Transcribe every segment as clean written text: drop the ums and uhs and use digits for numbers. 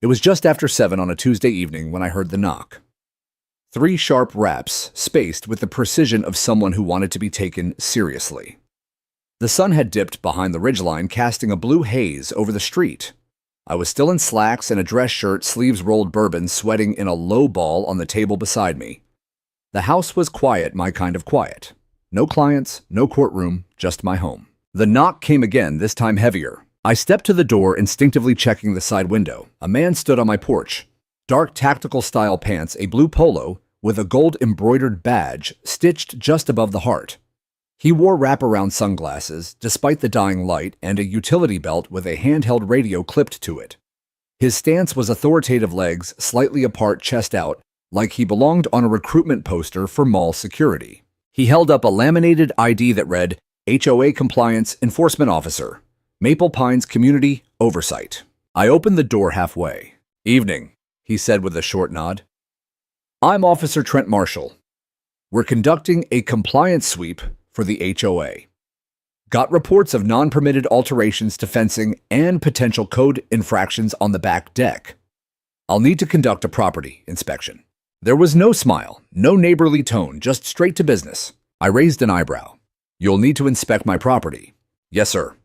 It was just after 7 on a Tuesday evening when I heard the knock. 3 sharp raps, spaced with the precision of someone who wanted to be taken seriously. The sun had dipped behind the ridgeline, casting a blue haze over the street. I was still in slacks and a dress shirt, sleeves rolled bourbon, sweating in a low ball on the table beside me. The house was quiet, my kind of quiet. No clients, no courtroom, just my home. The knock came again, this time heavier. I stepped to the door, instinctively checking the side window. A man stood on my porch. Dark tactical-style pants, a blue polo with a gold-embroidered badge stitched just above the heart. He wore wraparound sunglasses, despite the dying light, and a utility belt with a handheld radio clipped to it. His stance was authoritative, legs slightly apart, chest out, like he belonged on a recruitment poster for mall security. He held up a laminated ID that read, HOA Compliance Enforcement Officer, Maple Pines Community Oversight. I opened the door halfway. "Evening," he said with a short nod. "I'm Officer Trent Marshall. We're conducting a compliance sweep for the HOA. Got reports of non-permitted alterations to fencing and potential code infractions on the back deck. I'll need to conduct a property inspection." There was no smile, no neighborly tone, just straight to business. I raised an eyebrow. "You'll need to inspect my property." "Yes, sir."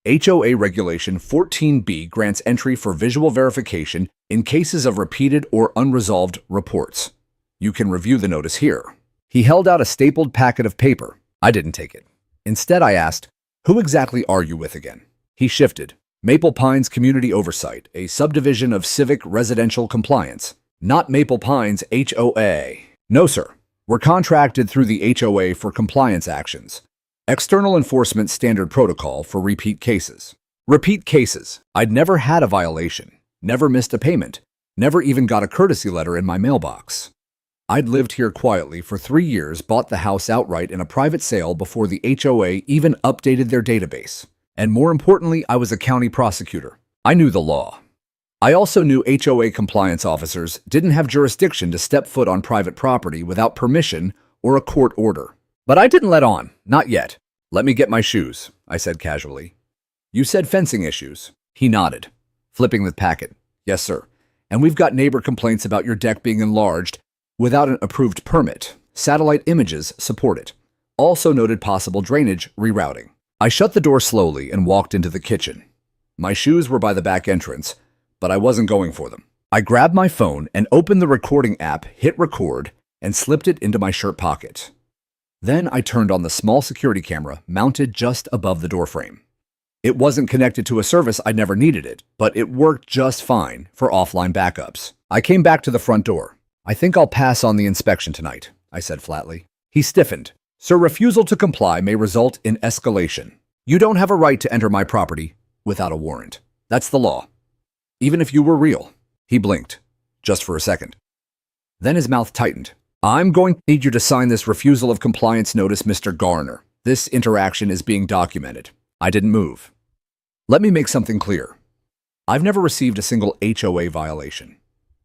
HOA Regulation 14B grants entry for visual verification in cases of repeated or unresolved reports. You can review the notice here. He held out a stapled packet of paper. I didn't take it. Instead, I asked, "Who exactly are you with again?" He shifted. "Maple Pines Community Oversight, a subdivision of Civic Residential Compliance. Not Maple Pines HOA. No, sir. We're contracted through the HOA for compliance actions. External enforcement standard protocol for repeat cases." Repeat cases. I'd never had a violation, never missed a payment, never even got a courtesy letter in my mailbox. I'd lived here quietly for 3 years, bought the house outright in a private sale before the HOA even updated their database. And more importantly, I was a county prosecutor. I knew the law. I also knew HOA compliance officers didn't have jurisdiction to step foot on private property without permission or a court order. But I didn't let on, not yet. "Let me get my shoes," I said casually. "You said fencing issues." He nodded, flipping the packet. "Yes, sir. And we've got neighbor complaints about your deck being enlarged without an approved permit. Satellite images support it. Also noted possible drainage rerouting." I shut the door slowly and walked into the kitchen. My shoes were by the back entrance, but I wasn't going for them. I grabbed my phone and opened the recording app, hit record, and slipped it into my shirt pocket. Then I turned on the small security camera mounted just above the doorframe. It wasn't connected to a service, I'd never needed it, but it worked just fine for offline backups. I came back to the front door. "I think I'll pass on the inspection tonight," I said flatly. He stiffened. "Sir, refusal to comply may result in escalation. You don't have a right to enter my property without a warrant. That's the law. Even if you were real." He blinked, just for a second. Then his mouth tightened. "I'm going to need you to sign this refusal of compliance notice, Mr. Garner. This interaction is being documented." I didn't move. "Let me make something clear. I've never received a single HOA violation.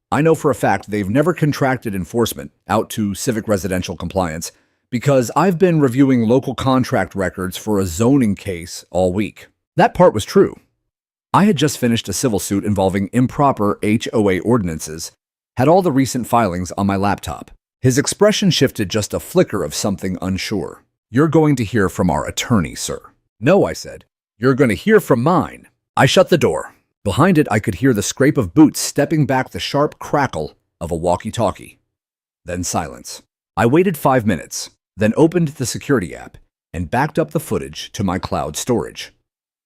I know for a fact they've never contracted enforcement out to Civic Residential Compliance because I've been reviewing local contract records for a zoning case all week." That part was true. I had just finished a civil suit involving improper HOA ordinances, had all the recent filings on my laptop. His expression shifted just a flicker of something unsure. "You're going to hear from our attorney, sir." "No," I said. "You're going to hear from mine." I shut the door. Behind it, I could hear the scrape of boots stepping back, the sharp crackle of a walkie-talkie. Then silence. I waited 5 minutes, then opened the security app and backed up the footage to my cloud storage.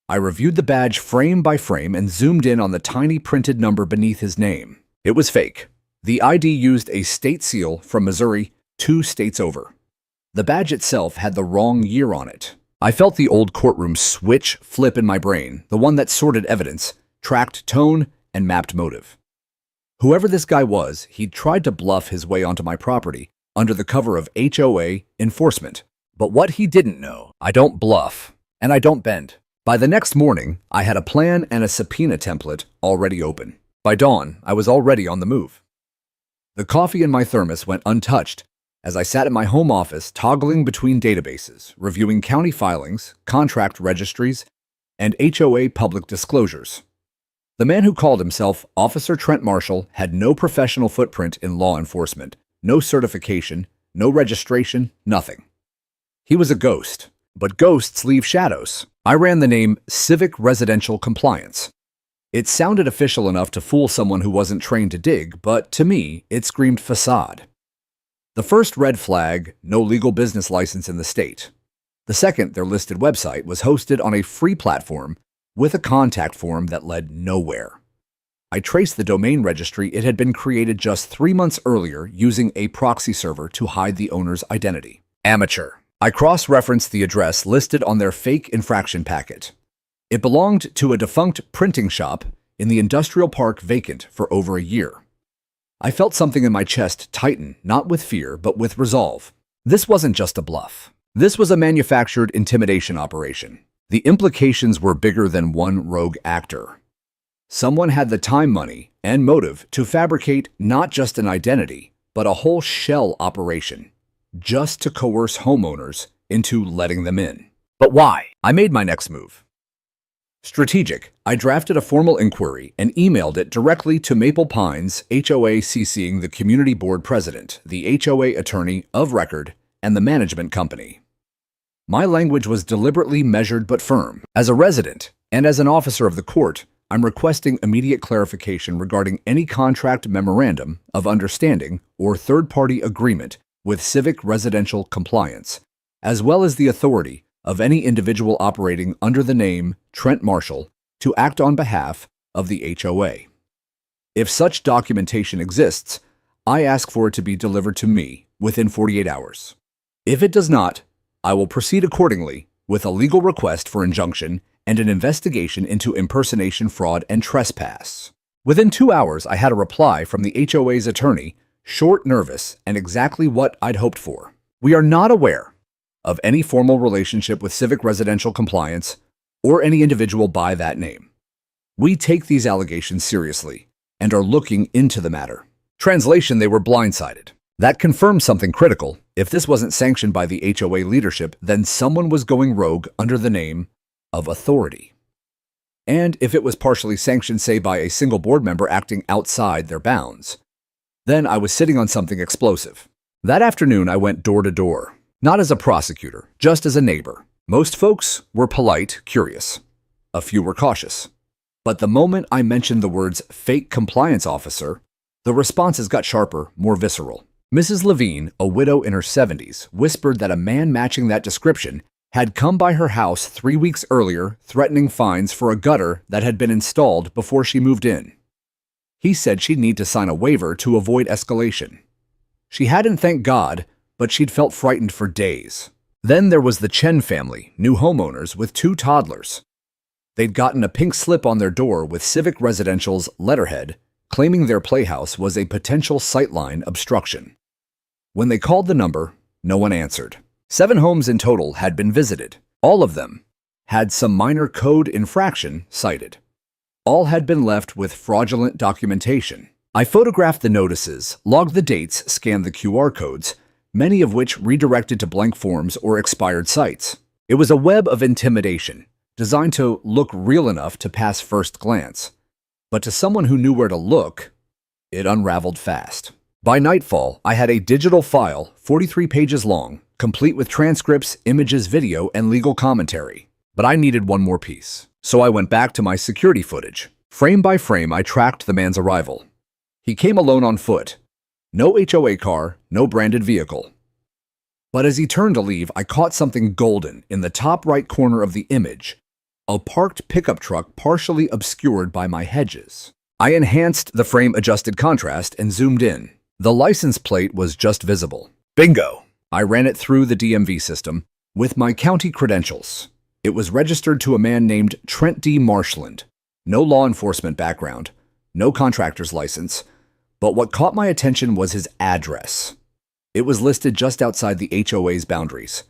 I reviewed the badge frame by frame and zoomed in on the tiny printed number beneath his name. It was fake. The ID used a state seal from Missouri 2 states over. The badge itself had the wrong year on it. I felt the old courtroom switch flip in my brain, the one that sorted evidence, tracked tone, and mapped motive. Whoever this guy was, he'd tried to bluff his way onto my property under the cover of HOA enforcement. But what he didn't know, I don't bluff, and I don't bend. By the next morning, I had a plan and a subpoena template already open. By dawn, I was already on the move. The coffee in my thermos went untouched as I sat in my home office toggling between databases, reviewing county filings, contract registries, and HOA public disclosures. The man who called himself Officer Trent Marshall had no professional footprint in law enforcement, no certification, no registration, nothing. He was a ghost, but ghosts leave shadows. I ran the name Civic Residential Compliance. It sounded official enough to fool someone who wasn't trained to dig, but to me, it screamed facade. The first red flag, no legal business license in the state. The second, their listed website was hosted on a free platform with a contact form that led nowhere. I traced the domain registry. It had been created just 3 months earlier using a proxy server to hide the owner's identity. Amateur. I cross-referenced the address listed on their fake infraction packet. It belonged to a defunct printing shop in the industrial park, vacant for over a year. I felt something in my chest tighten, not with fear, but with resolve. This wasn't just a bluff. This was a manufactured intimidation operation. The implications were bigger than one rogue actor. Someone had the time, money, and motive to fabricate not just an identity, but a whole shell operation, just to coerce homeowners into letting them in. But why? I made my next move. Strategic. I drafted a formal inquiry and emailed it directly to Maple Pines HOA, CCing the community board president, the HOA attorney of record, and the management company. My language was deliberately measured but firm. As a resident and as an officer of the court, I'm requesting immediate clarification regarding any contract, memorandum of understanding, or third-party agreement with Civic Residential Compliance, as well as the authority of any individual operating under the name Trent Marshall to act on behalf of the HOA. If such documentation exists, I ask for it to be delivered to me within 48 hours. If it does not, I will proceed accordingly with a legal request for injunction and an investigation into impersonation, fraud, and trespass. Within 2 hours, I had a reply from the HOA's attorney, short, nervous, and exactly what I'd hoped for. We are not aware of any formal relationship with Civic Residential Compliance or any individual by that name. We take these allegations seriously and are looking into the matter. Translation: they were blindsided. That confirms something critical. If this wasn't sanctioned by the HOA leadership, then someone was going rogue under the name of authority. And if it was partially sanctioned, say by a single board member acting outside their bounds, then I was sitting on something explosive. That afternoon, I went door to door, not as a prosecutor, just as a neighbor. Most folks were polite, curious. A few were cautious. But the moment I mentioned the words fake compliance officer, the responses got sharper, more visceral. Mrs. Levine, a widow in her 70s, whispered that a man matching that description had come by her house 3 weeks earlier, threatening fines for a gutter that had been installed before she moved in. He said she'd need to sign a waiver to avoid escalation. She hadn't, thank God, but she'd felt frightened for days. Then there was the Chen family, new homeowners with 2 toddlers. They'd gotten a pink slip on their door with Civic Residential's letterhead, claiming their playhouse was a potential sightline obstruction. When they called the number, no one answered. 7 homes in total had been visited. All of them had some minor code infraction cited. All had been left with fraudulent documentation. I photographed the notices, logged the dates, scanned the QR codes, many of which redirected to blank forms or expired sites. It was a web of intimidation, designed to look real enough to pass first glance. But to someone who knew where to look, it unraveled fast. By nightfall, I had a digital file, 43 pages long, complete with transcripts, images, video, and legal commentary. But I needed one more piece. So I went back to my security footage. Frame by frame, I tracked the man's arrival. He came alone on foot. No HOA car, no branded vehicle. But as he turned to leave, I caught something golden in the top right corner of the image. A parked pickup truck partially obscured by my hedges. I enhanced the frame-adjusted contrast and zoomed in. The license plate was just visible. Bingo! I ran it through the DMV system with my county credentials. It was registered to a man named Trent D. Marshland. No law enforcement background, no contractor's license, but what caught my attention was his address. It was listed just outside the HOA's boundaries,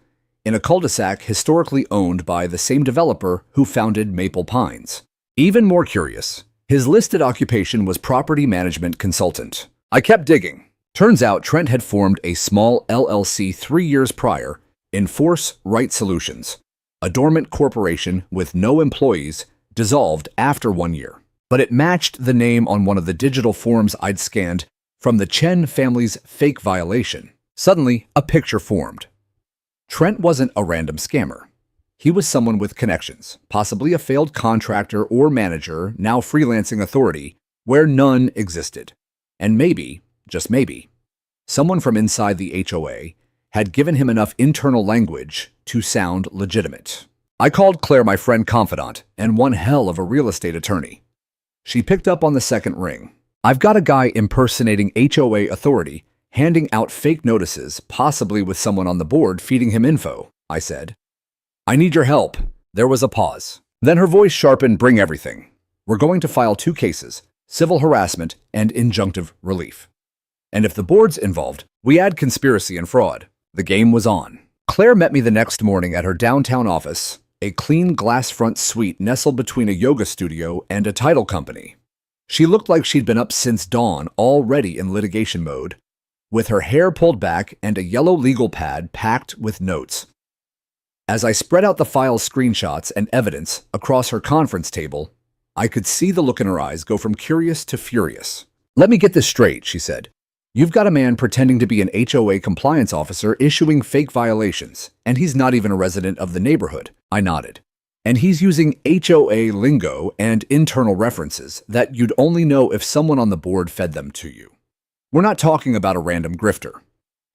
in a cul-de-sac historically owned by the same developer who founded Maple Pines. Even more curious, his listed occupation was property management consultant. I kept digging. Turns out Trent had formed a small LLC 3 years prior, Enforce Right Solutions, a dormant corporation with no employees, dissolved after 1 year. but it matched the name on one of the digital forms I'd scanned from the Chen family's fake violation. Suddenly, a picture formed. Trent wasn't a random scammer. He was someone with connections, possibly a failed contractor or manager, now freelancing authority, where none existed. And maybe, just maybe, someone from inside the HOA had given him enough internal language to sound legitimate. I called Claire my friend confidant and one hell of a real estate attorney. She picked up on the second ring. I've got a guy impersonating HOA authority, handing out fake notices, possibly with someone on the board feeding him info, I said. I need your help. There was a pause. Then her voice sharpened, bring everything. We're going to file 2 cases, civil harassment and injunctive relief. And if the board's involved, we add conspiracy and fraud. The game was on. Claire met me the next morning at her downtown office, a clean glass front suite nestled between a yoga studio and a title company. She looked like she'd been up since dawn, already in litigation mode, with her hair pulled back and a yellow legal pad packed with notes. As I spread out the file's screenshots and evidence across her conference table, I could see the look in her eyes go from curious to furious. Let me get this straight, she said. You've got a man pretending to be an HOA compliance officer issuing fake violations, and he's not even a resident of the neighborhood. I nodded. And he's using HOA lingo and internal references that you'd only know if someone on the board fed them to you. We're not talking about a random grifter.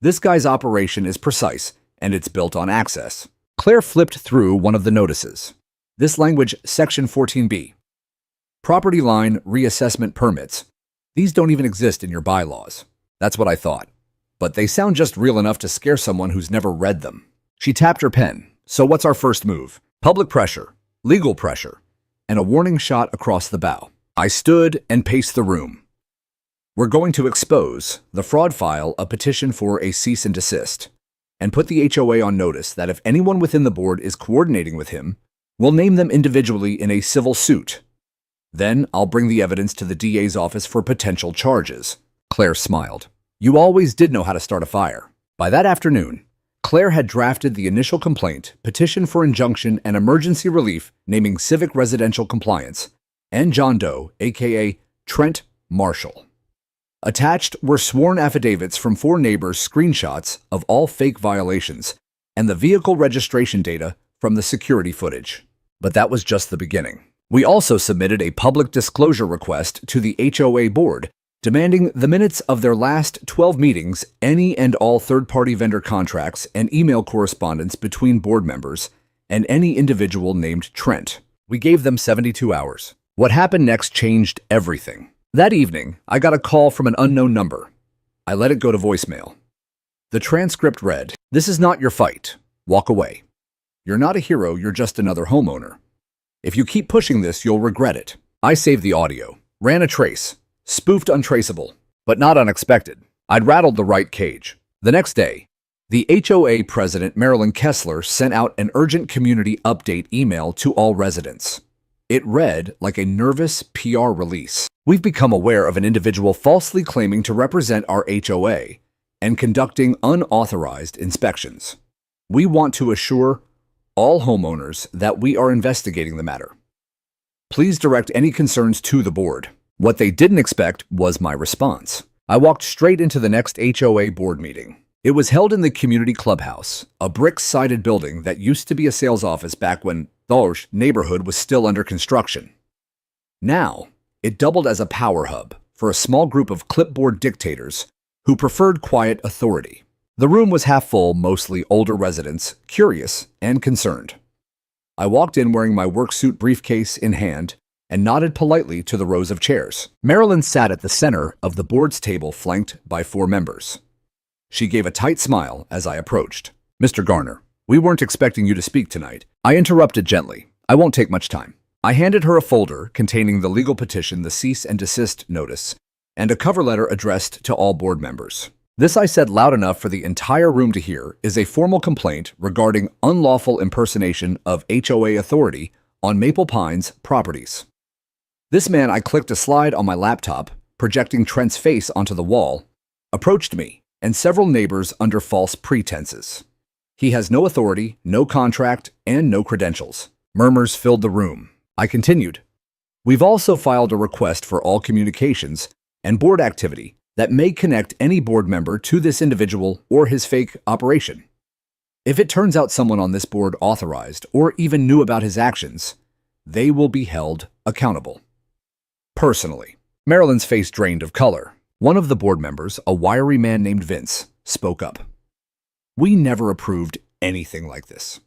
This guy's operation is precise, and it's built on access. Claire flipped through one of the notices. This language, Section 14B. Property line reassessment permits. These don't even exist in your bylaws. That's what I thought. But they sound just real enough to scare someone who's never read them. She tapped her pen. So what's our first move? Public pressure, legal pressure, and a warning shot across the bow. I stood and paced the room. We're going to expose the fraud, file a petition for a cease and desist, and put the HOA on notice that if anyone within the board is coordinating with him, we'll name them individually in a civil suit. Then I'll bring the evidence to the DA's office for potential charges. Claire smiled. You always did know how to start a fire. By that afternoon, Claire had drafted the initial complaint, petition for injunction and emergency relief naming Civic Residential Compliance, and John Doe, aka Trent Marshall. Attached were sworn affidavits from 4 neighbors, screenshots of all fake violations, and the vehicle registration data from the security footage. But that was just the beginning. We also submitted a public disclosure request to the HOA board, demanding the minutes of their last 12 meetings, any and all third-party vendor contracts, and email correspondence between board members and any individual named Trent. We gave them 72 hours. What happened next changed everything. That evening, I got a call from an unknown number. I let it go to voicemail. The transcript read, "This is not your fight. Walk away. You're not a hero, you're just another homeowner. If you keep pushing this, you'll regret it." I saved the audio, ran a trace, spoofed untraceable, but not unexpected. I'd rattled the right cage. The next day, the HOA president, Marilyn Kessler, sent out an urgent community update email to all residents. It read like a nervous PR release. We've become aware of an individual falsely claiming to represent our HOA and conducting unauthorized inspections. We want to assure all homeowners that we are investigating the matter. Please direct any concerns to the board. What they didn't expect was my response. I walked straight into the next HOA board meeting. It was held in the community clubhouse, a brick-sided building that used to be a sales office back when the neighborhood was still under construction. Now, it doubled as a power hub for a small group of clipboard dictators who preferred quiet authority. The room was half full, mostly older residents, curious and concerned. I walked in wearing my work suit, briefcase in hand, and nodded politely to the rows of chairs. Marilyn sat at the center of the board's table, flanked by 4 members. She gave a tight smile as I approached. "Mr. Garner, we weren't expecting you to speak tonight." I interrupted gently. "I won't take much time." I handed her a folder containing the legal petition, the cease and desist notice, and a cover letter addressed to all board members. This, I said loud enough for the entire room to hear, is a formal complaint regarding unlawful impersonation of HOA authority on Maple Pines properties. This man, I clicked a slide on my laptop, projecting Trent's face onto the wall, approached me and several neighbors under false pretenses. He has no authority, no contract, and no credentials. Murmurs filled the room. I continued. We've also filed a request for all communications and board activity that may connect any board member to this individual or his fake operation. If it turns out someone on this board authorized or even knew about his actions, they will be held accountable. Personally, Marilyn's face drained of color. One of the board members, a wiry man named Vince, spoke up. We never approved anything like this.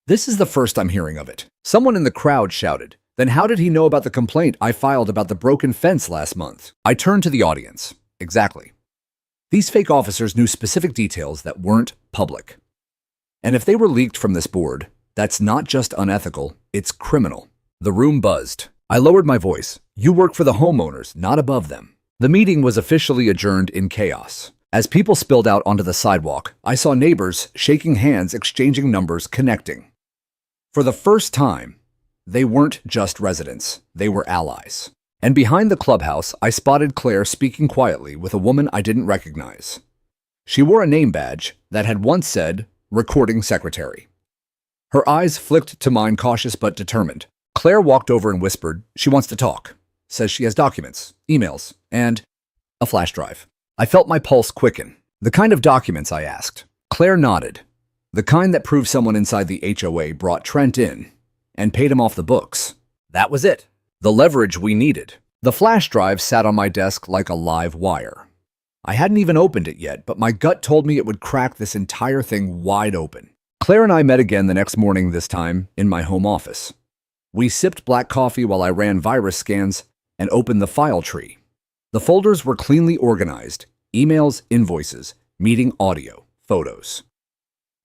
This is the first I'm hearing of it. Someone in the crowd shouted, then how did he know about the complaint I filed about the broken fence last month? I turned to the audience. Exactly. These fake officers knew specific details that weren't public. And if they were leaked from this board, that's not just unethical, it's criminal. The room buzzed. I lowered my voice. You work for the homeowners, not above them. The meeting was officially adjourned in chaos. As people spilled out onto the sidewalk, I saw neighbors shaking hands, exchanging numbers, connecting. For the first time, they weren't just residents, they were allies. And behind the clubhouse, I spotted Claire speaking quietly with a woman I didn't recognize. She wore a name badge that had once said, Recording Secretary. Her eyes flicked to mine, cautious but determined. Claire walked over and whispered, she wants to talk. Says she has documents, emails, and a flash drive. I felt my pulse quicken. The kind of documents, I asked. Claire nodded. The kind that proved someone inside the HOA brought Trent in and paid him off the books. That was it. The leverage we needed. The flash drive sat on my desk like a live wire. I hadn't even opened it yet, but my gut told me it would crack this entire thing wide open. Claire and I met again the next morning, this time in my home office. We sipped black coffee while I ran virus scans and opened the file tree. The folders were cleanly organized. Emails, invoices, meeting audio, photos.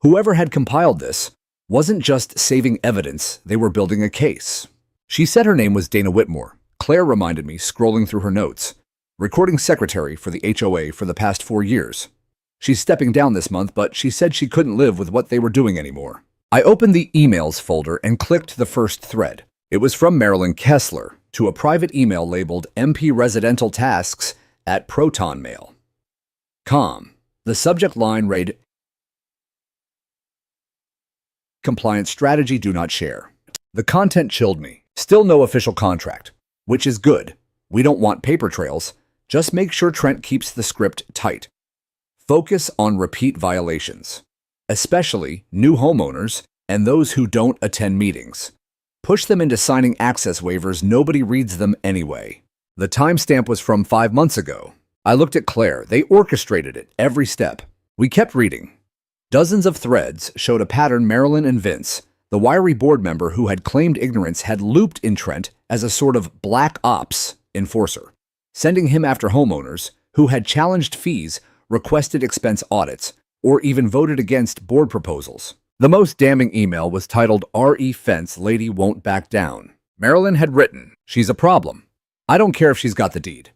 Whoever had compiled this wasn't just saving evidence, they were building a case. She said her name was Dana Whitmore. Claire reminded me, scrolling through her notes. Recording secretary for the HOA for the past 4 years. She's stepping down this month, but she said she couldn't live with what they were doing anymore. I opened the emails folder and clicked the first thread. It was from Marilyn Kessler to a private email labeled MP Residential Tasks at ProtonMail.com. The subject line read, Compliance strategy, do not share. The content chilled me. Still no official contract, which is good. We don't want paper trails. Just make sure Trent keeps the script tight. Focus on repeat violations, especially new homeowners and those who don't attend meetings. Push them into signing access waivers. Nobody reads them anyway. The timestamp was from 5 months ago. I looked at Claire. They orchestrated it every step. We kept reading. Dozens of threads showed a pattern. Marilyn and Vince, the wiry board member who had claimed ignorance, had looped in Trent as a sort of black ops enforcer, sending him after homeowners who had challenged fees, requested expense audits, or even voted against board proposals. The most damning email was titled, RE Fence Lady Won't Back Down. Marilyn had written, she's a problem. I don't care if she's got the deed.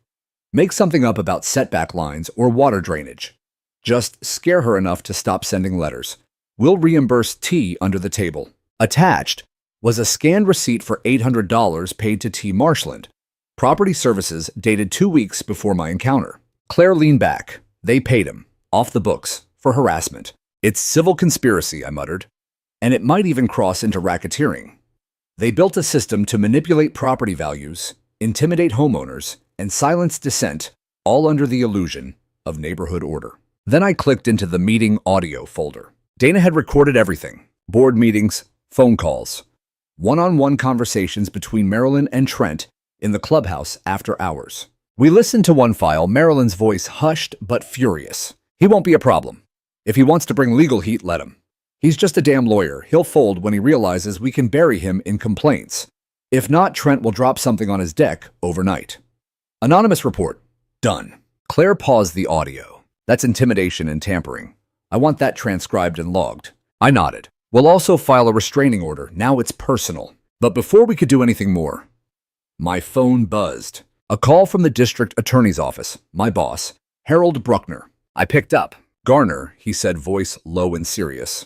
Make something up about setback lines or water drainage. Just scare her enough to stop sending letters. We'll reimburse T under the table. Attached was a scanned receipt for $800 paid to T. Marshland. Property services dated 2 weeks before my encounter. Claire leaned back. They paid him, off the books, for harassment. It's civil conspiracy, I muttered. And it might even cross into racketeering. They built a system to manipulate property values, intimidate homeowners, and silence dissent, all under the illusion of neighborhood order. Then I clicked into the meeting audio folder. Dana had recorded everything. Board meetings, phone calls, one-on-one conversations between Marilyn and Trent in the clubhouse after hours. We listened to one file, Marilyn's voice hushed but furious. He won't be a problem. If he wants to bring legal heat, let him. He's just a damn lawyer. He'll fold when he realizes we can bury him in complaints. If not, Trent will drop something on his deck overnight. Anonymous report. Done. Claire paused the audio. That's intimidation and tampering. I want that transcribed and logged. I nodded. We'll also file a restraining order. Now it's personal. But before we could do anything more, my phone buzzed. A call from the district attorney's office, my boss, Harold Bruckner. I picked up. Garner, he said, voice low and serious.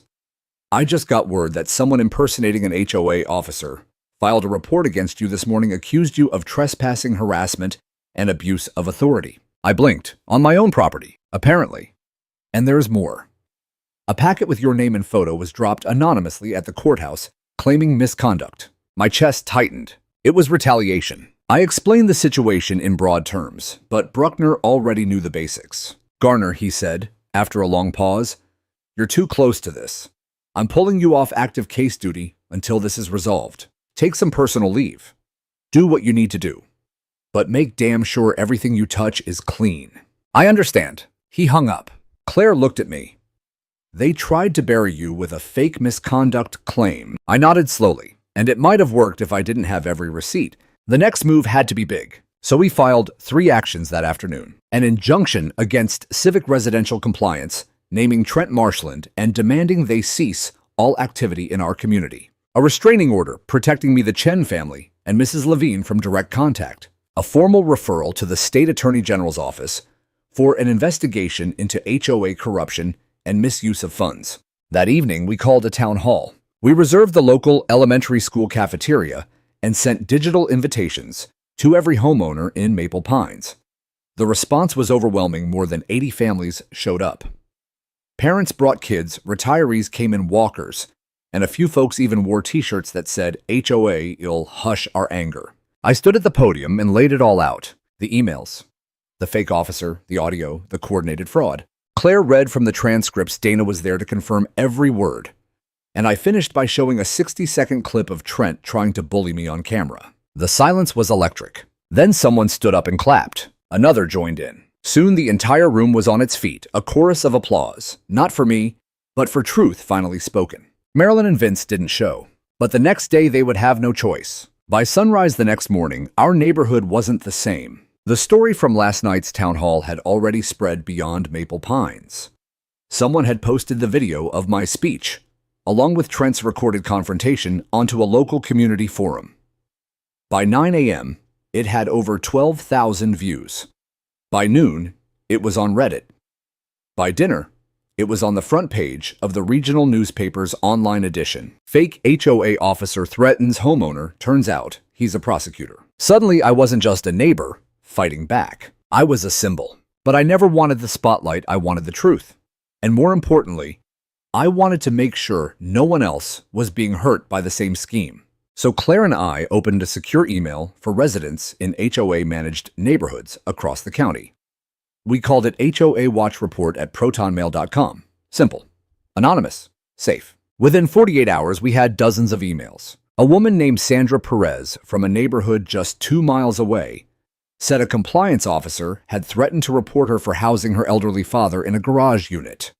I just got word that someone impersonating an HOA officer filed a report against you this morning, accused you of trespassing, harassment, and abuse of authority. I blinked. On my own property, apparently. And there's more. A packet with your name and photo was dropped anonymously at the courthouse, claiming misconduct. My chest tightened. It was retaliation. I explained the situation in broad terms, but Bruckner already knew the basics. "Garner," he said, after a long pause, "you're too close to this. I'm pulling you off active case duty until this is resolved. Take some personal leave. Do what you need to do. But make damn sure everything you touch is clean." "I understand." He hung up. Claire looked at me. "They tried to bury you with a fake misconduct claim." I nodded slowly, and it might have worked if I didn't have every receipt. The next move had to be big, so we filed 3 actions that afternoon. An injunction against civic residential compliance, naming Trent Marshland and demanding they cease all activity in our community. A restraining order protecting me, the Chen family, and Mrs. Levine from direct contact. A formal referral to the State Attorney General's office for an investigation into HOA corruption and misuse of funds. That evening, we called a town hall. We reserved the local elementary school cafeteria and sent digital invitations to every homeowner in Maple Pines. The response was overwhelming. More than 80 families showed up. Parents brought kids, retirees came in walkers, and a few folks even wore t-shirts that said, "HOA, you'll hush our anger." I stood at the podium and laid it all out. The emails, the fake officer, the audio, the coordinated fraud. Claire read from the transcripts. Dana was there to confirm every word. And I finished by showing a 60-second clip of Trent trying to bully me on camera. The silence was electric. Then someone stood up and clapped. Another joined in. Soon the entire room was on its feet, a chorus of applause. Not for me, but for truth finally spoken. Marilyn and Vince didn't show, but the next day they would have no choice. By sunrise the next morning, our neighborhood wasn't the same. The story from last night's town hall had already spread beyond Maple Pines. Someone had posted the video of my speech, along with Trent's recorded confrontation, onto a local community forum. By 9 a.m., it had over 12,000 views. By noon, it was on Reddit. By dinner, it was on the front page of the regional newspaper's online edition. Fake HOA officer threatens homeowner, turns out he's a prosecutor. Suddenly, I wasn't just a neighbor fighting back. I was a symbol. But I never wanted the spotlight, I wanted the truth. And more importantly, I wanted to make sure no one else was being hurt by the same scheme. So Claire and I opened a secure email for residents in HOA-managed neighborhoods across the county. We called it HOA Watch Report at protonmail.com. Simple, anonymous, safe. Within 48 hours, we had dozens of emails. A woman named Sandra Perez from a neighborhood just 2 miles away said a compliance officer had threatened to report her for housing her elderly father in a garage unit.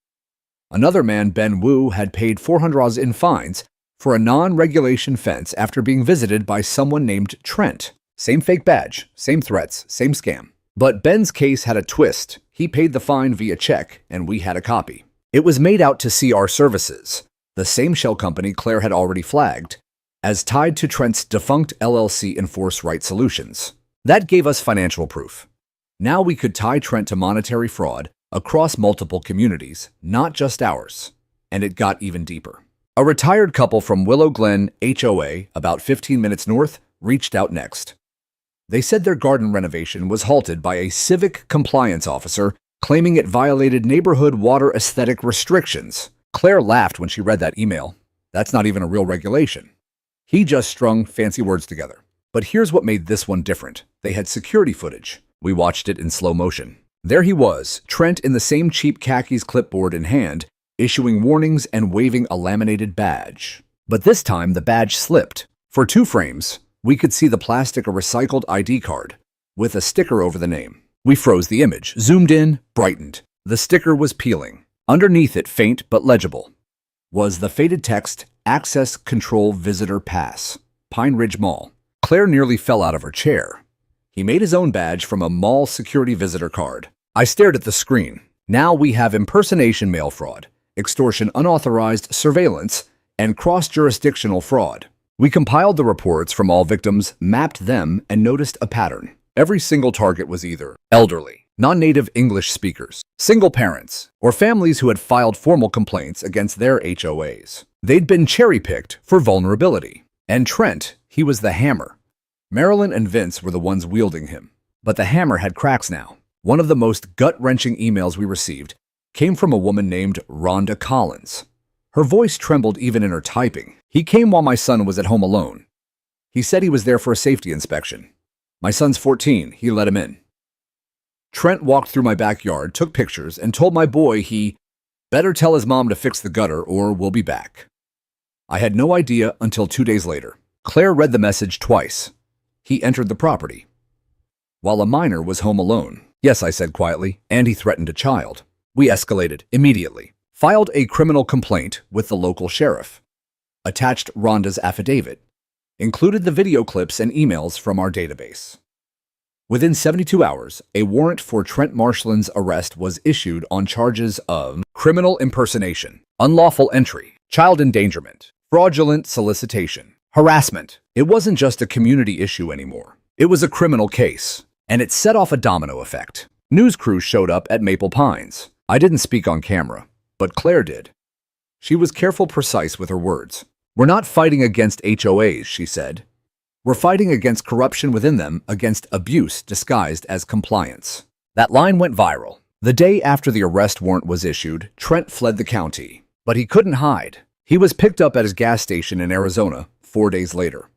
Another man, Ben Wu, had paid $400 in fines for a non-regulation fence after being visited by someone named Trent. Same fake badge, same threats, same scam. But Ben's case had a twist. He paid the fine via check, and we had a copy. It was made out to CR Services, the same shell company Claire had already flagged, as tied to Trent's defunct LLC Enforce Right Solutions. That gave us financial proof. Now we could tie Trent to monetary fraud across multiple communities, not just ours. And it got even deeper. A retired couple from Willow Glen HOA, about 15 minutes north, reached out next. They said their garden renovation was halted by a civic compliance officer claiming it violated neighborhood water aesthetic restrictions. Claire laughed when she read that email. That's not even a real regulation. He just strung fancy words together. But here's what made this one different. They had security footage. We watched it in slow motion. There he was, Trent in the same cheap khakis, clipboard in hand, issuing warnings and waving a laminated badge. But this time, the badge slipped. For 2 frames, we could see the plastic a recycled ID card with a sticker over the name. We froze the image, zoomed in, brightened. The sticker was peeling. Underneath it, faint but legible, was the faded text, Access Control Visitor Pass, Pine Ridge Mall. Claire nearly fell out of her chair. He made his own badge from a mall security visitor card. I stared at the screen. Now we have impersonation mail fraud, extortion unauthorized surveillance, and cross-jurisdictional fraud. We compiled the reports from all victims, mapped them, and noticed a pattern. Every single target was either elderly, non-native English speakers, single parents, or families who had filed formal complaints against their HOAs. They'd been cherry-picked for vulnerability. And Trent, he was the hammer. Marilyn and Vince were the ones wielding him. But the hammer had cracks now. One of the most gut-wrenching emails we received came from a woman named Rhonda Collins. Her voice trembled even in her typing. He came while my son was at home alone. He said he was there for a safety inspection. My son's 14. He let him in. Trent walked through my backyard, took pictures, and told my boy he better tell his mom to fix the gutter or we'll be back. I had no idea until 2 days later. Claire read the message twice. He entered the property, while a minor was home alone. Yes, I said quietly, and he threatened a child. We escalated immediately. Filed a criminal complaint with the local sheriff. Attached Rhonda's affidavit. Included the video clips and emails from our database. Within 72 hours, a warrant for Trent Marshland's arrest was issued on charges of criminal impersonation, unlawful entry, child endangerment, fraudulent solicitation, harassment. It wasn't just a community issue anymore. It was a criminal case, and it set off a domino effect. News crews showed up at Maple Pines. I didn't speak on camera, but Claire did. She was careful, precise with her words. "We're not fighting against HOAs," she said. "We're fighting against corruption within them, against abuse disguised as compliance." That line went viral. The day after the arrest warrant was issued, Trent fled the county. But he couldn't hide. He was picked up at his gas station in Arizona 4 days later,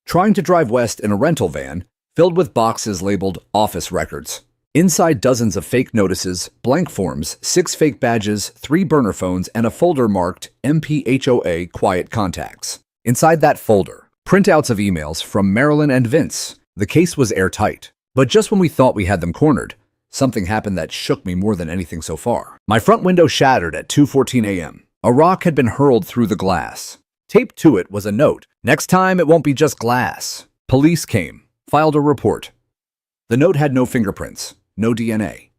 trying to drive west in a rental van filled with boxes labeled office records. Inside, dozens of fake notices, blank forms, 6 fake badges, 3 burner phones, and a folder marked MPHOA Quiet Contacts. Inside that folder, printouts of emails from Marilyn and Vince. The case was airtight. But just when we thought we had them cornered, something happened that shook me more than anything so far. My front window shattered at 2:14 a.m. A rock had been hurled through the glass. Taped to it was a note. "Next time, it won't be just glass." Police came, filed a report. The note had no fingerprints, no DNA.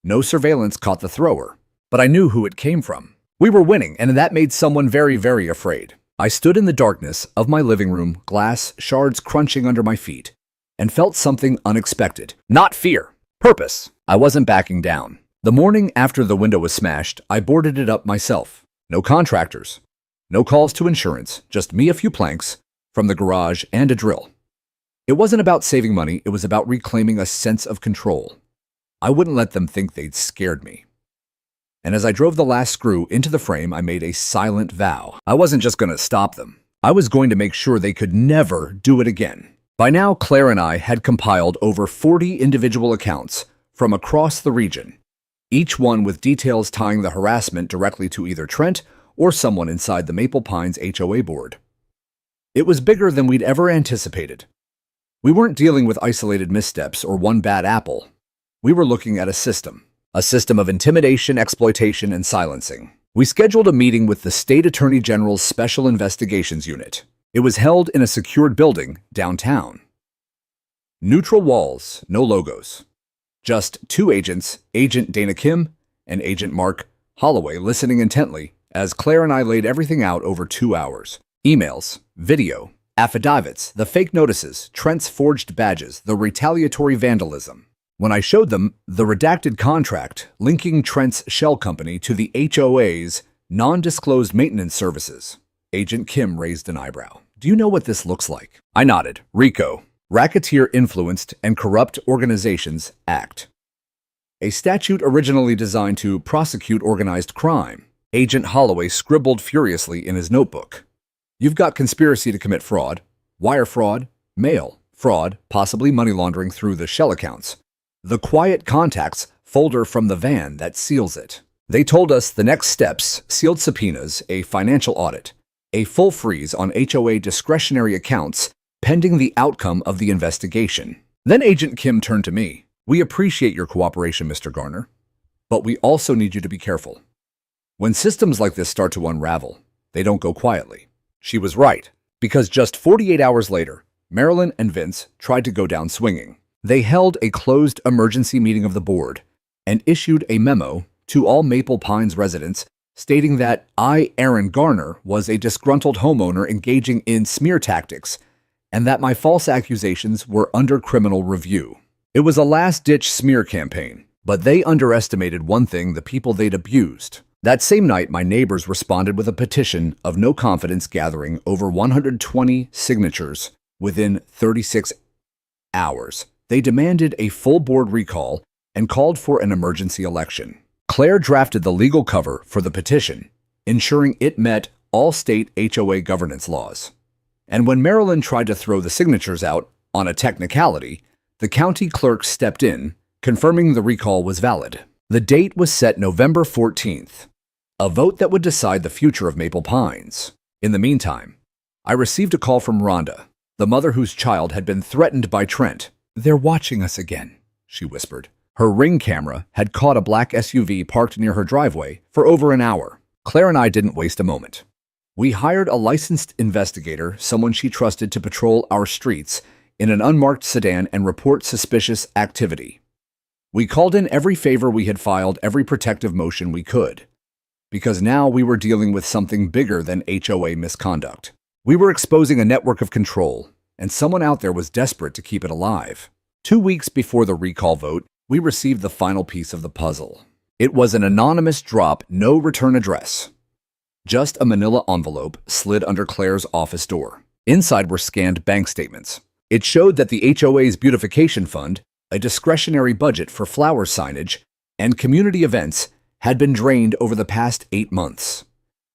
No surveillance caught the thrower. But I knew who it came from. We were winning, and that made someone very, very afraid. I stood in the darkness of my living room, glass shards crunching under my feet, and felt something unexpected. Not fear. Purpose. I wasn't backing down. The morning after the window was smashed, I boarded it up myself. No contractors. No calls to insurance. Just me, a few planks from the garage, and a drill. It wasn't about saving money. It was about reclaiming a sense of control. I wouldn't let them think they'd scared me. And as I drove the last screw into the frame, I made a silent vow. I wasn't just going to stop them. I was going to make sure they could never do it again. By now, Claire and I had compiled over 40 individual accounts from across the region, each one with details tying the harassment directly to either Trent or someone inside the Maple Pines HOA board. It was bigger than we'd ever anticipated. We weren't dealing with isolated missteps or one bad apple. We were looking at a system of intimidation, exploitation, and silencing. We scheduled a meeting with the State Attorney General's Special Investigations Unit. It was held in a secured building downtown. Neutral walls, no logos. Just 2 agents, Agent Dana Kim and Agent Mark Holloway, listening intently as Claire and I laid everything out over 2 hours. Emails, video, affidavits, the fake notices, Trent's forged badges, the retaliatory vandalism. When I showed them the redacted contract linking Trent's shell company to the HOA's non-disclosed maintenance services, Agent Kim raised an eyebrow. "Do you know what this looks like?" I nodded. RICO, Racketeer Influenced and Corrupt Organizations Act. A statute originally designed to prosecute organized crime. Agent Holloway scribbled furiously in his notebook. "You've got conspiracy to commit fraud, wire fraud, mail fraud, possibly money laundering through the shell accounts. The quiet contacts folder from the van that seals it." They told us the next steps: sealed subpoenas, a financial audit, a full freeze on HOA discretionary accounts pending the outcome of the investigation. Then Agent Kim turned to me. "We appreciate your cooperation, Mr. Garner, but we also need you to be careful. When systems like this start to unravel, they don't go quietly." She was right, because just 48 hours later, Marilyn and Vince tried to go down swinging. They held a closed emergency meeting of the board and issued a memo to all Maple Pines residents stating that I, Aaron Garner, was a disgruntled homeowner engaging in smear tactics and that my false accusations were under criminal review. It was a last-ditch smear campaign, but they underestimated one thing: the people they'd abused. That same night, my neighbors responded with a petition of no confidence, gathering over 120 signatures within 36 hours. They demanded a full board recall and called for an emergency election. Claire drafted the legal cover for the petition, ensuring it met all state HOA governance laws. And when Marilyn tried to throw the signatures out on a technicality, the county clerk stepped in, confirming the recall was valid. The date was set November 14th, a vote that would decide the future of Maple Pines. In the meantime, I received a call from Rhonda, the mother whose child had been threatened by Trent. "They're watching us again," she whispered. Her Ring camera had caught a black SUV parked near her driveway for over an hour. Claire and I didn't waste a moment. We hired a licensed investigator, someone she trusted to patrol our streets in an unmarked sedan and report suspicious activity. We called in every favor we had filed, every protective motion we could, because now we were dealing with something bigger than HOA misconduct. We were exposing a network of control, and someone out there was desperate to keep it alive. 2 weeks before the recall vote, we received the final piece of the puzzle. It was an anonymous drop, no return address. Just a manila envelope slid under Claire's office door. Inside were scanned bank statements. It showed that the HOA's beautification fund, a discretionary budget for flower signage, and community events had been drained over the past 8 months.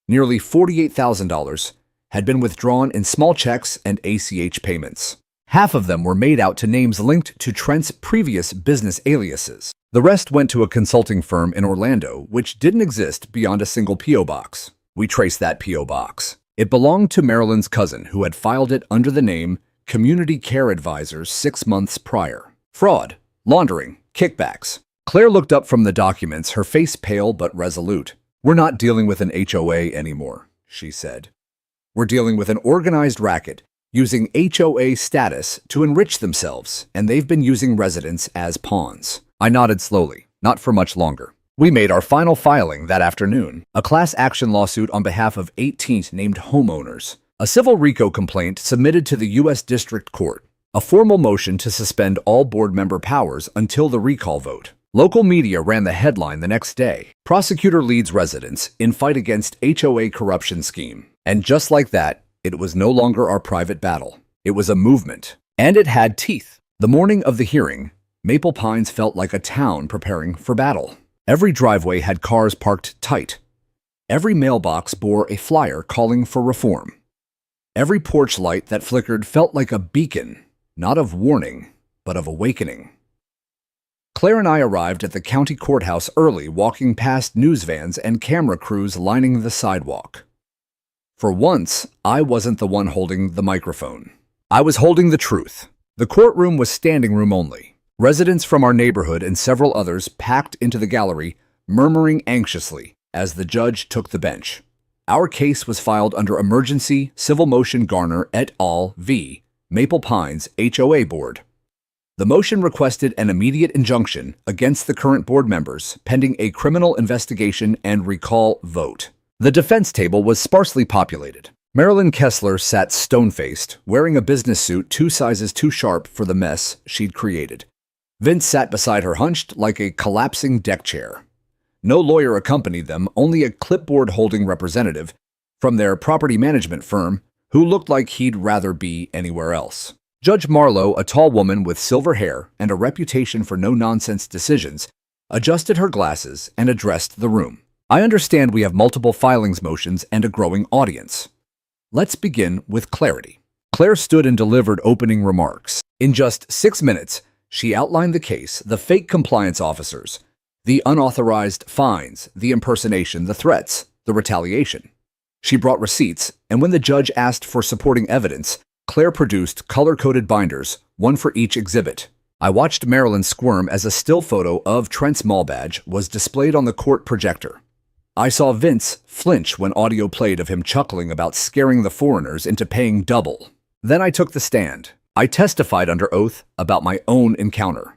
Nearly $48,000 had been withdrawn in small checks and ACH payments. Half of them were made out to names linked to Trent's previous business aliases. The rest went to a consulting firm in Orlando, which didn't exist beyond a single P.O. box. We traced that P.O. box. It belonged to Marilyn's cousin, who had filed it under the name Community Care Advisors 6 months prior. Fraud, laundering, kickbacks. Claire looked up from the documents, her face pale but resolute. "We're not dealing with an HOA anymore," she said. "We're dealing with an organized racket using HOA status to enrich themselves, and they've been using residents as pawns." I nodded slowly. Not for much longer. We made our final filing that afternoon, a class action lawsuit on behalf of 18 named homeowners, a civil RICO complaint submitted to the U.S. District Court, a formal motion to suspend all board member powers until the recall vote. Local media ran the headline the next day. Prosecutor leads residents in fight against HOA corruption scheme. And just like that, it was no longer our private battle. It was a movement. And it had teeth. The morning of the hearing, Maple Pines felt like a town preparing for battle. Every driveway had cars parked tight. Every mailbox bore a flyer calling for reform. Every porch light that flickered felt like a beacon, not of warning, but of awakening. Claire and I arrived at the county courthouse early, walking past news vans and camera crews lining the sidewalk. For once, I wasn't the one holding the microphone. I was holding the truth. The courtroom was standing room only. Residents from our neighborhood and several others packed into the gallery, murmuring anxiously as the judge took the bench. Our case was filed under Emergency Civil Motion Garner et al. v. Maple Pines HOA Board. The motion requested an immediate injunction against the current board members pending a criminal investigation and recall vote. The defense table was sparsely populated. Marilyn Kessler sat stone-faced, wearing a business suit 2 sizes too sharp for the mess she'd created. Vince sat beside her, hunched like a collapsing deck chair. No lawyer accompanied them, only a clipboard-holding representative from their property management firm who looked like he'd rather be anywhere else. Judge Marlowe, a tall woman with silver hair and a reputation for no-nonsense decisions, adjusted her glasses and addressed the room. "I understand we have multiple filings motions and a growing audience. Let's begin with clarity." Claire stood and delivered opening remarks. In just 6 minutes, she outlined the case, the fake compliance officers, the unauthorized fines, the impersonation, the threats, the retaliation. She brought receipts, and when the judge asked for supporting evidence, Claire produced color-coded binders, one for each exhibit. I watched Marilyn squirm as a still photo of Trent's mall badge was displayed on the court projector. I saw Vince flinch when audio played of him chuckling about scaring the foreigners into paying double. Then I took the stand. I testified under oath about my own encounter.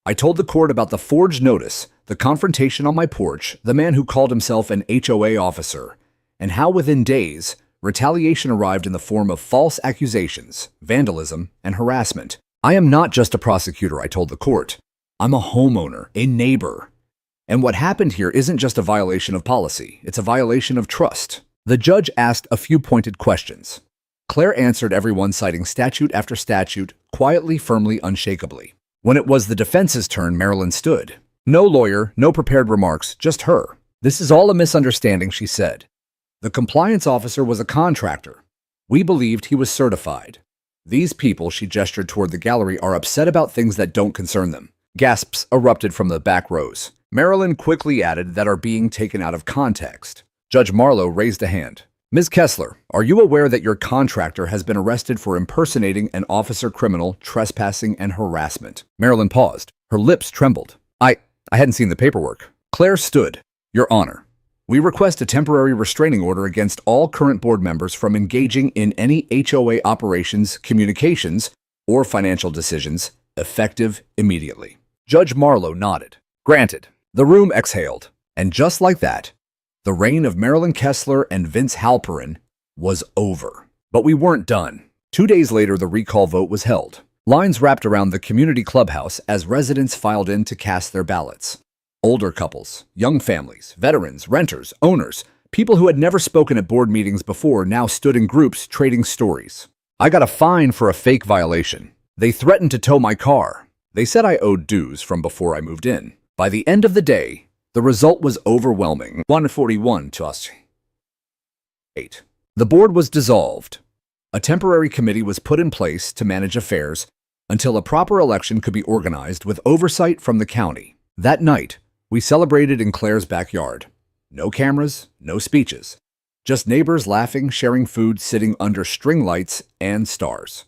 I told the court about the forged notice, the confrontation on my porch, the man who called himself an HOA officer, and how within days, retaliation arrived in the form of false accusations, vandalism, and harassment. I am not just a prosecutor, I told the court. I'm a homeowner, a neighbor. And what happened here isn't just a violation of policy, it's a violation of trust. The judge asked a few pointed questions. Claire answered every one, citing statute after statute, quietly, firmly, unshakably. When it was the defense's turn, Marilyn stood. No lawyer, no prepared remarks, just her. "This is all a misunderstanding," she said. "The compliance officer was a contractor. We believed he was certified. These people, she gestured toward the gallery, are upset about things that don't concern them. Gasps erupted from the back rows. Marilyn quickly added that are being taken out of context. Judge Marlowe raised a hand. Ms. Kessler, are you aware that your contractor has been arrested for impersonating an officer criminal, trespassing, and harassment? Marilyn paused. Her lips trembled. I hadn't seen the paperwork. Claire stood. Your Honor, we request a temporary restraining order against all current board members from engaging in any HOA operations, communications, or financial decisions, effective immediately. Judge Marlowe nodded. Granted. The room exhaled. And just like that, the reign of Marilyn Kessler and Vince Halperin was over. But we weren't done. 2 days later, the recall vote was held. Lines wrapped around the community clubhouse as residents filed in to cast their ballots. Older couples, young families, veterans, renters, owners, people who had never spoken at board meetings before now stood in groups trading stories. I got a fine for a fake violation. They threatened to tow my car. They said I owed dues from before I moved in. By the end of the day, the result was overwhelming. 141 to us. 8. The board was dissolved. A temporary committee was put in place to manage affairs until a proper election could be organized with oversight from the county. That night, we celebrated in Claire's backyard. No cameras, no speeches. Just neighbors laughing, sharing food, sitting under string lights and stars.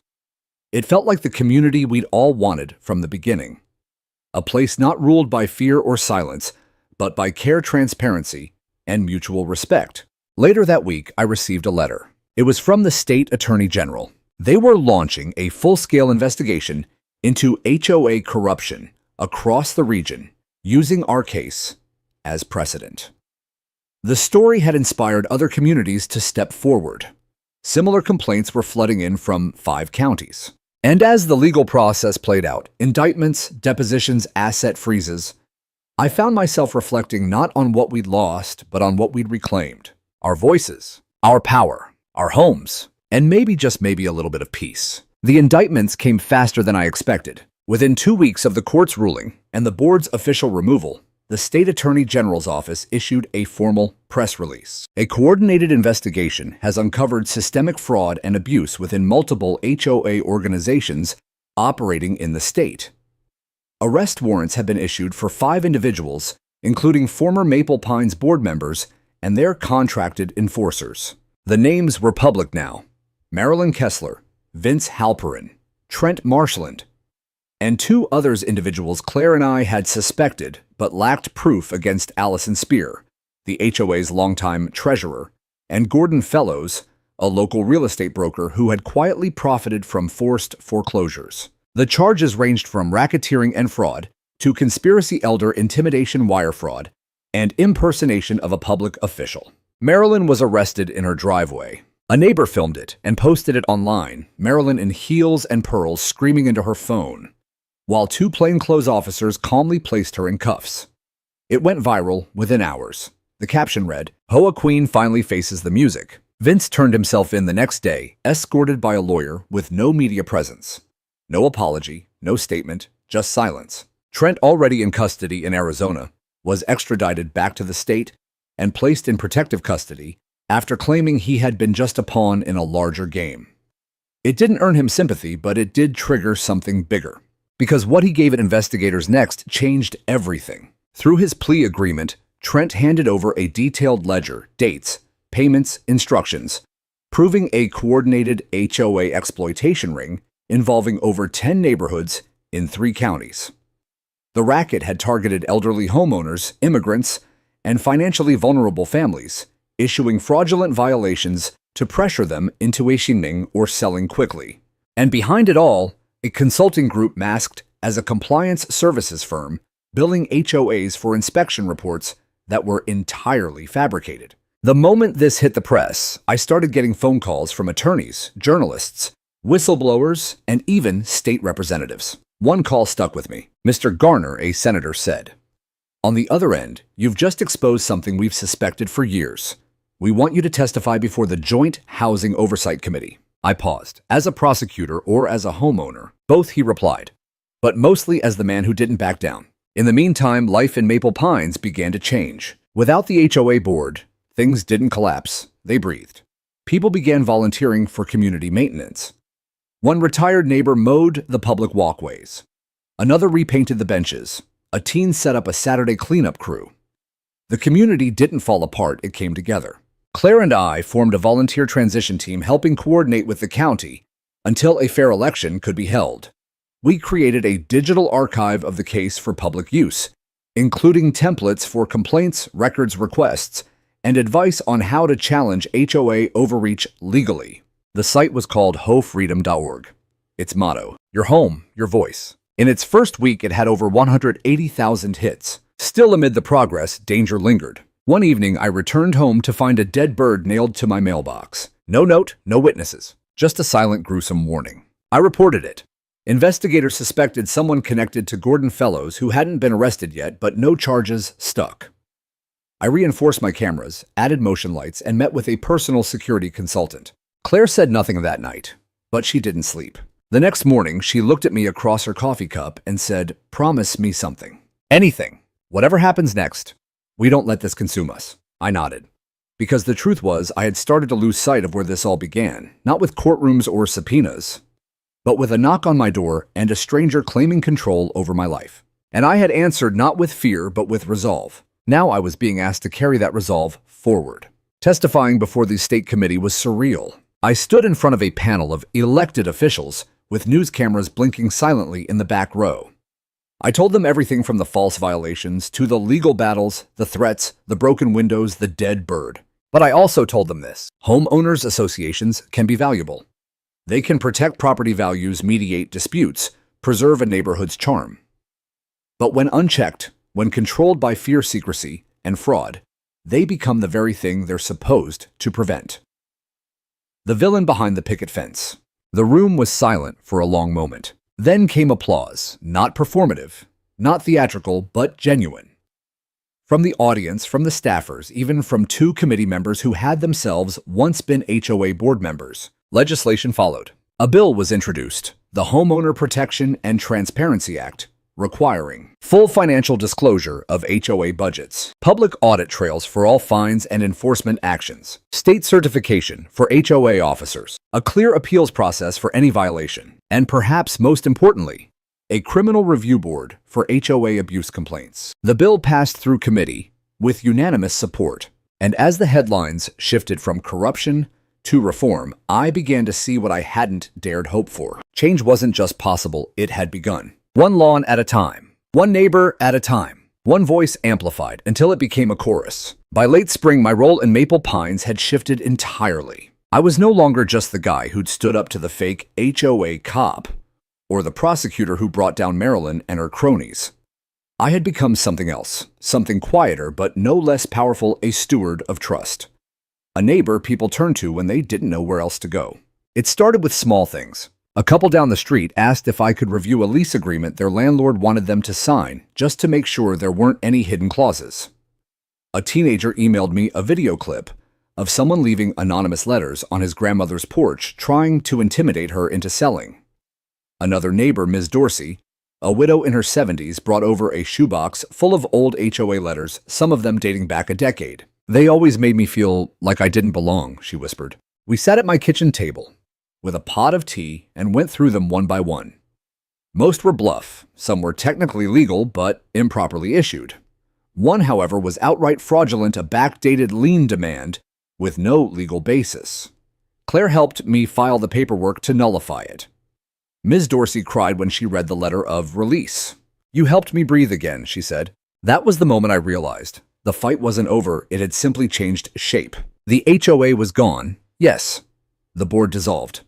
It felt like the community we'd all wanted from the beginning. A place not ruled by fear or silence, but by care, transparency, and mutual respect. Later that week, I received a letter. It was from the state attorney general. They were launching a full-scale investigation into HOA corruption across the region, using our case as precedent. The story had inspired other communities to step forward. Similar complaints were flooding in from 5 counties. And as the legal process played out, indictments, depositions, asset freezes, I found myself reflecting not on what we'd lost, but on what we'd reclaimed. Our voices, our power, our homes, and maybe, just maybe, a little bit of peace. The indictments came faster than I expected. Within 2 weeks of the court's ruling and the board's official removal, the state attorney general's office issued a formal press release. A coordinated investigation has uncovered systemic fraud and abuse within multiple HOA organizations operating in the state. Arrest warrants have been issued for 5 individuals, including former Maple Pines board members and their contracted enforcers. The names were public now: Marilyn Kessler, Vince Halperin, Trent Marshland, and 2 others individuals Claire and I had suspected but lacked proof against Allison Spear, the HOA's longtime treasurer, and Gordon Fellows, a local real estate broker who had quietly profited from forced foreclosures. The charges ranged from racketeering and fraud to conspiracy, elder intimidation, wire fraud, and impersonation of a public official. Marilyn was arrested in her driveway. A neighbor filmed it and posted it online, Marilyn in heels and pearls screaming into her phone, while 2 plainclothes officers calmly placed her in cuffs. It went viral within hours. The caption read, "HOA Queen finally faces the music." Vince turned himself in the next day, escorted by a lawyer with no media presence. No apology, no statement, just silence. Trent, already in custody in Arizona, was extradited back to the state and placed in protective custody after claiming he had been just a pawn in a larger game. It didn't earn him sympathy, but it did trigger something bigger. Because what he gave investigators next changed everything. Through his plea agreement, Trent handed over a detailed ledger, dates, payments, instructions, proving a coordinated HOA exploitation ring involving over 10 neighborhoods in 3 counties. The racket had targeted elderly homeowners, immigrants, and financially vulnerable families, issuing fraudulent violations to pressure them into issuing or selling quickly. And behind it all, a consulting group masked as a compliance services firm, billing HOAs for inspection reports that were entirely fabricated. The moment this hit the press, I started getting phone calls from attorneys, journalists, whistleblowers, and even state representatives. One call stuck with me. "Mr. Garner," a senator said, "on the other end, you've just exposed something we've suspected for years. We want you to testify before the Joint Housing Oversight Committee." I paused. "As a prosecutor or as a homeowner?" "Both," he replied, "but mostly as the man who didn't back down." In the meantime, life in Maple Pines began to change. Without the HOA board, things didn't collapse, they breathed. People began volunteering for community maintenance. One retired neighbor mowed the public walkways. Another repainted the benches. A teen set up a Saturday cleanup crew. The community didn't fall apart, it came together. Claire and I formed a volunteer transition team helping coordinate with the county until a fair election could be held. We created a digital archive of the case for public use, including templates for complaints, records, requests, and advice on how to challenge HOA overreach legally. The site was called hofreedom.org. Its motto, your home, your voice. In its first week, it had over 180,000 hits. Still amid the progress, danger lingered. One evening, I returned home to find a dead bird nailed to my mailbox. No note, no witnesses. Just a silent, gruesome warning. I reported it. Investigators suspected someone connected to Gordon Fellows who hadn't been arrested yet, but no charges stuck. I reinforced my cameras, added motion lights, and met with a personal security consultant. Claire said nothing that night, but she didn't sleep. The next morning, she looked at me across her coffee cup and said, "Promise me something. Anything. Whatever happens next, we don't let this consume us." I nodded. Because the truth was, I had started to lose sight of where this all began, not with courtrooms or subpoenas, but with a knock on my door and a stranger claiming control over my life. And I had answered not with fear, but with resolve. Now I was being asked to carry that resolve forward. Testifying before the state committee was surreal. I stood in front of a panel of elected officials with news cameras blinking silently in the back row. I told them everything from the false violations to the legal battles, the threats, the broken windows, the dead bird. But I also told them this: homeowners associations can be valuable. They can protect property values, mediate disputes, preserve a neighborhood's charm. But when unchecked, when controlled by fear, secrecy, and fraud, they become the very thing they're supposed to prevent. The villain behind the picket fence. The room was silent for a long moment. Then came applause, not performative, not theatrical, but genuine. From the audience, from the staffers, even from two committee members who had themselves once been HOA board members. Legislation followed. A bill was introduced, the Homeowner Protection and Transparency Act, requiring full financial disclosure of HOA budgets, public audit trails for all fines and enforcement actions, state certification for HOA officers, a clear appeals process for any violation, and perhaps most importantly, a criminal review board for HOA abuse complaints. The bill passed through committee with unanimous support, and as the headlines shifted from corruption to reform, I began to see what I hadn't dared hope for. Change wasn't just possible, it had begun. One lawn at a time, one neighbor at a time, one voice amplified until it became a chorus. By late spring, my role in Maple Pines had shifted entirely. I was no longer just the guy who'd stood up to the fake HOA cop or the prosecutor who brought down Marilyn and her cronies. I had become something else, something quieter but no less powerful, a steward of trust. A neighbor people turned to when they didn't know where else to go. It started with small things. A couple down the street asked if I could review a lease agreement their landlord wanted them to sign, just to make sure there weren't any hidden clauses. A teenager emailed me a video clip of someone leaving anonymous letters on his grandmother's porch trying to intimidate her into selling. Another neighbor, Ms. Dorsey, a widow in her 70s, brought over a shoebox full of old HOA letters, some of them dating back a decade. "They always made me feel like I didn't belong," she whispered. We sat at my kitchen table with a pot of tea and went through them one by one. Most were bluff, some were technically legal but improperly issued. One, however, was outright fraudulent, a backdated lien demand with no legal basis. Claire helped me file the paperwork to nullify it. Ms. Dorsey cried when she read the letter of release. "You helped me breathe again," she said. That was the moment I realized. The fight wasn't over, it had simply changed shape. The HOA was gone, yes. The board dissolved.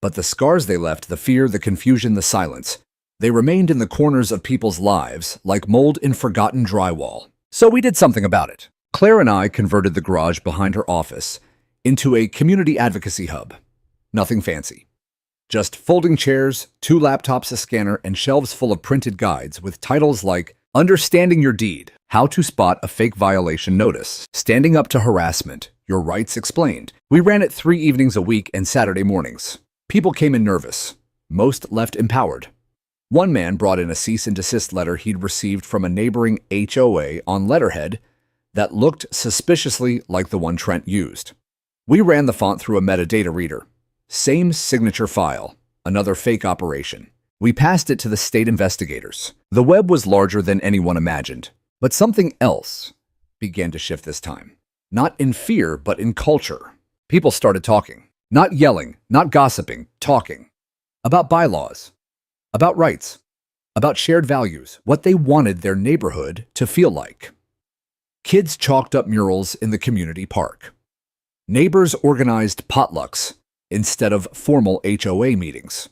But the scars they left, the fear, the confusion, the silence, they remained in the corners of people's lives like mold in forgotten drywall. So we did something about it. Claire and I converted the garage behind her office into a community advocacy hub. Nothing fancy. Just folding chairs, 2 laptops, a scanner, and shelves full of printed guides with titles like Understanding Your Deed, How to Spot a Fake Violation Notice, Standing Up to Harassment, Your Rights Explained. We ran it 3 evenings a week and Saturday mornings. People came in nervous. Most left empowered. One man brought in a cease and desist letter he'd received from a neighboring HOA on letterhead that looked suspiciously like the one Trent used. We ran the font through a metadata reader. Same signature file, another fake operation. We passed it to the state investigators. The web was larger than anyone imagined. But something else began to shift this time. Not in fear, but in culture. People started talking. Not yelling, not gossiping, talking. About bylaws. About rights. About shared values, what they wanted their neighborhood to feel like. Kids chalked up murals in the community park. Neighbors organized potlucks instead of formal HOA meetings.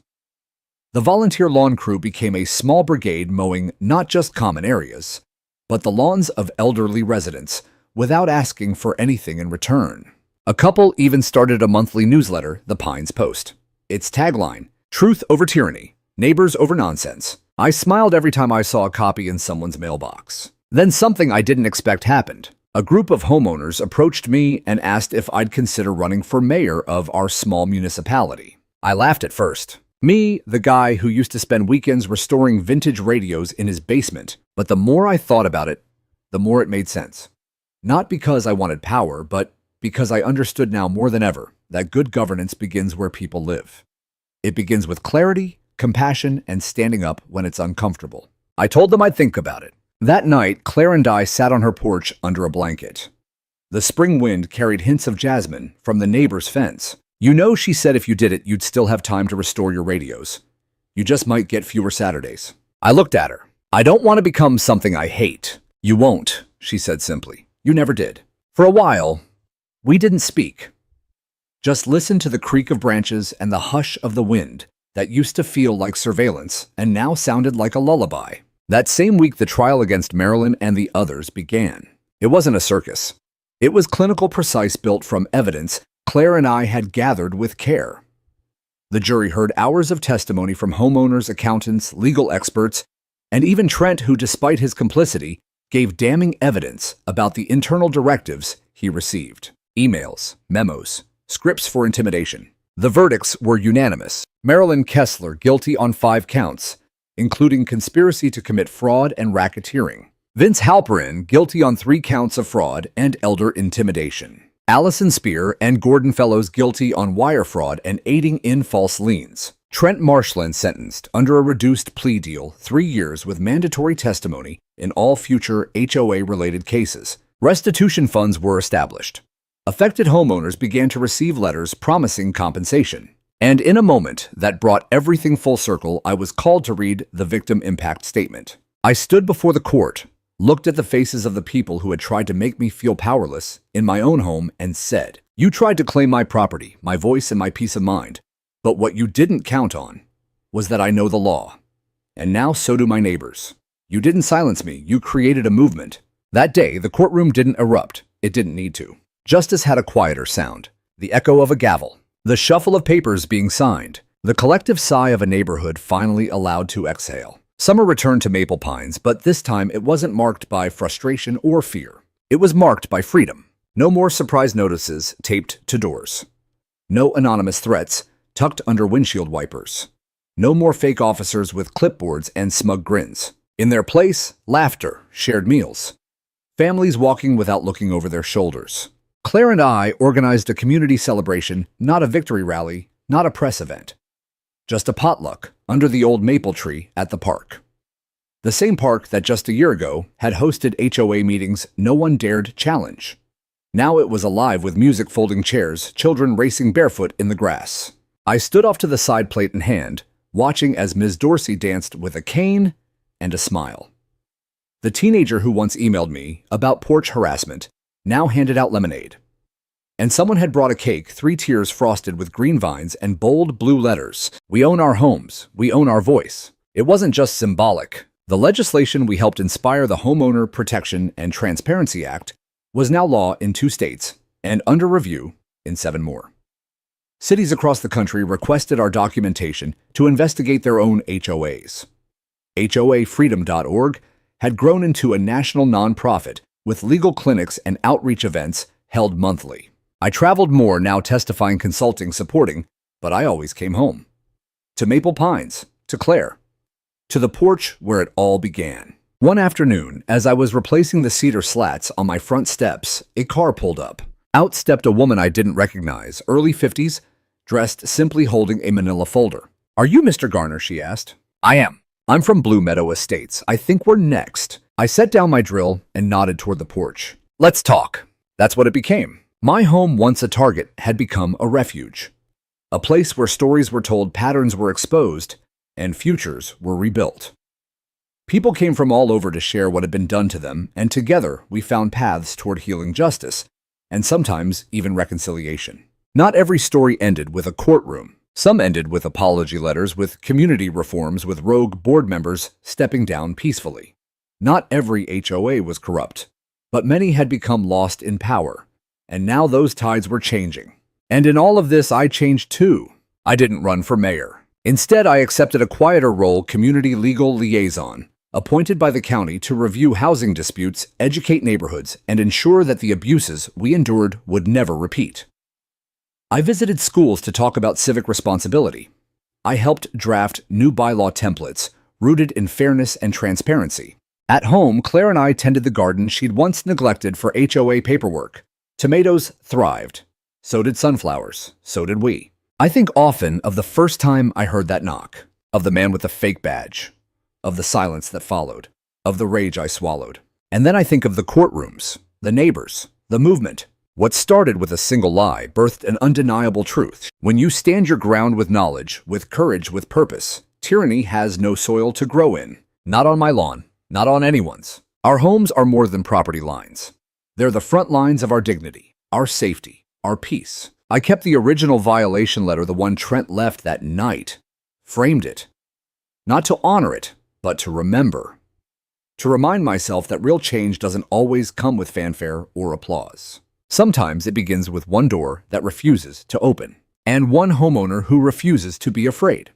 The volunteer lawn crew became a small brigade mowing not just common areas, but the lawns of elderly residents without asking for anything in return. A couple even started a monthly newsletter, The Pines Post. Its tagline, "Truth over tyranny, neighbors over nonsense." I smiled every time I saw a copy in someone's mailbox. Then something I didn't expect happened. A group of homeowners approached me and asked if I'd consider running for mayor of our small municipality. I laughed at first. Me, the guy who used to spend weekends restoring vintage radios in his basement. But the more I thought about it, the more it made sense. Not because I wanted power, but because I understood now more than ever that good governance begins where people live. It begins with clarity, compassion, and standing up when it's uncomfortable. I told them I'd think about it. That night, Claire and I sat on her porch under a blanket. The spring wind carried hints of jasmine from the neighbor's fence. "You know," she said, "if you did it, you'd still have time to restore your radios. You just might get fewer Saturdays." I looked at her. "I don't want to become something I hate." "You won't," she said simply. "You never did." For a while, we didn't speak. Just listened to the creak of branches and the hush of the wind that used to feel like surveillance and now sounded like a lullaby. That same week, the trial against Marilyn and the others began. It wasn't a circus. It was clinical precise, built from evidence Claire and I had gathered with care. The jury heard hours of testimony from homeowners, accountants, legal experts, and even Trent, who, despite his complicity, gave damning evidence about the internal directives he received. Emails, memos, scripts for intimidation. The verdicts were unanimous. Marilyn Kessler guilty on 5 counts, including conspiracy to commit fraud and racketeering. Vince Halperin guilty on 3 counts of fraud and elder intimidation. Allison Spear and Gordon Fellows guilty on wire fraud and aiding in false liens. Trent Marshland sentenced under a reduced plea deal, 3 years with mandatory testimony in all future HOA-related cases. Restitution funds were established. Affected homeowners began to receive letters promising compensation. And in a moment that brought everything full circle, I was called to read the victim impact statement. I stood before the court, looked at the faces of the people who had tried to make me feel powerless in my own home, and said, "You tried to claim my property, my voice, and my peace of mind. But what you didn't count on was that I know the law. And now so do my neighbors. You didn't silence me. You created a movement." That day, the courtroom didn't erupt. It didn't need to. Justice had a quieter sound, the echo of a gavel, the shuffle of papers being signed, the collective sigh of a neighborhood finally allowed to exhale. Summer returned to Maple Pines, but this time it wasn't marked by frustration or fear. It was marked by freedom. No more surprise notices taped to doors. No anonymous threats tucked under windshield wipers. No more fake officers with clipboards and smug grins. In their place, laughter, shared meals. Families walking without looking over their shoulders. Claire and I organized a community celebration, not a victory rally, not a press event. Just a potluck under the old maple tree at the park. The same park that just a year ago had hosted HOA meetings no one dared challenge. Now it was alive with music, folding chairs, children racing barefoot in the grass. I stood off to the side, plate in hand, watching as Ms. Dorsey danced with a cane and a smile. The teenager who once emailed me about porch harassment now handed out lemonade. And someone had brought a cake, 3 tiers frosted with green vines and bold blue letters. "We own our homes. We own our voice." It wasn't just symbolic. The legislation we helped inspire, the Homeowner Protection and Transparency Act, was now law in 2 states and under review in 7 more. Cities across the country requested our documentation to investigate their own HOAs. HOAfreedom.org had grown into a national nonprofit with legal clinics and outreach events held monthly. I traveled more, now testifying, consulting, supporting, but I always came home. To Maple Pines, to Claire, to the porch where it all began. One afternoon, as I was replacing the cedar slats on my front steps, a car pulled up. Out stepped a woman I didn't recognize, early 50s, dressed simply holding a manila folder. "Are you Mr. Garner?" she asked. "I am. I'm from Blue Meadow Estates. I think we're next." I set down my drill and nodded toward the porch. "Let's talk." That's what it became. My home, once a target, had become a refuge. A place where stories were told, patterns were exposed, and futures were rebuilt. People came from all over to share what had been done to them, and together we found paths toward healing justice, and sometimes even reconciliation. Not every story ended with a courtroom. Some ended with apology letters, with community reforms, with rogue board members stepping down peacefully. Not every HOA was corrupt, but many had become lost in power, and now those tides were changing. And in all of this, I changed too. I didn't run for mayor. Instead, I accepted a quieter role, community legal liaison, appointed by the county to review housing disputes, educate neighborhoods, and ensure that the abuses we endured would never repeat. I visited schools to talk about civic responsibility. I helped draft new bylaw templates rooted in fairness and transparency. At home, Claire and I tended the garden she'd once neglected for HOA paperwork. Tomatoes thrived. So did sunflowers. So did we. I think often of the first time I heard that knock, of the man with the fake badge, of the silence that followed, of the rage I swallowed. And then I think of the courtrooms, the neighbors, the movement. What started with a single lie birthed an undeniable truth. When you stand your ground with knowledge, with courage, with purpose, tyranny has no soil to grow in. Not on my lawn, not on anyone's. Our homes are more than property lines. They're the front lines of our dignity, our safety, our peace. I kept the original violation letter, the one Trent left that night, framed it. Not to honor it, but to remember. To remind myself that real change doesn't always come with fanfare or applause. Sometimes it begins with one door that refuses to open, and one homeowner who refuses to be afraid.